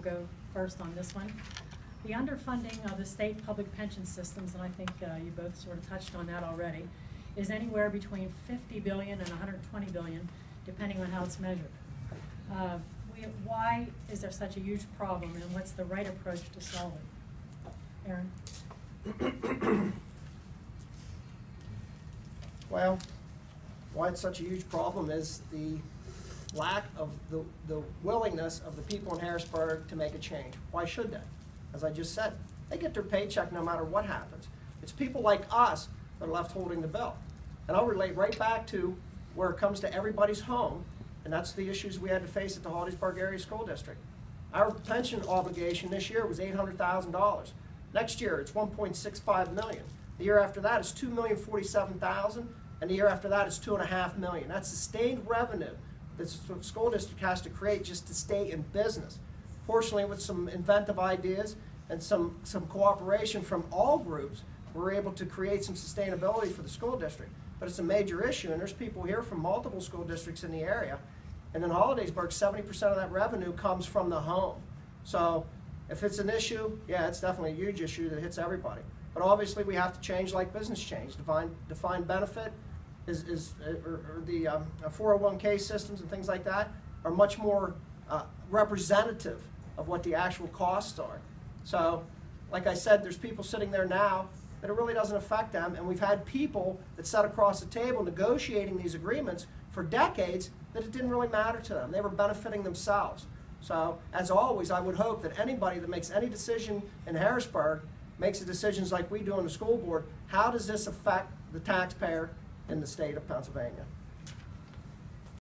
Go first on this one. The underfunding of the state public pension systems, and I think you both sort of touched on that already, is anywhere between $50 billion and $120 billion, depending on how it's measured. Why is there such a huge problem, and what's the right approach to solve it? Aaron? Well, why it's such a huge problem is the lack of the willingness of the people in Harrisburg to make a change. Why should they? As I just said, they get their paycheck no matter what happens. It's people like us that are left holding the bill. And I'll relate right back to where it comes to everybody's home, and that's the issues we had to face at the Hollidaysburg Area School District. Our pension obligation this year was $800,000. Next year, it's $1.65 million. The year after that, it's $2,047,000, and the year after that, it's $2.5 million. That's sustained revenue that the school district has to create just to stay in business. Fortunately, with some inventive ideas and some cooperation from all groups, we're able to create some sustainability for the school district. But it's a major issue, and there's people here from multiple school districts in the area. And in Hollidaysburg, 70% of that revenue comes from the home. So if it's an issue, yeah, it's definitely a huge issue that hits everybody. But obviously, we have to change like business change. Defined benefit or the 401k systems and things like that are much more representative of what the actual costs are. So, like I said, there's people sitting there now that it really doesn't affect them, and we've had people that sat across the table negotiating these agreements for decades that it didn't really matter to them. They were benefiting themselves. So, as always, I would hope that anybody that makes any decision in Harrisburg makes the decisions like we do on the school board. How does this affect the taxpayer in the state of Pennsylvania?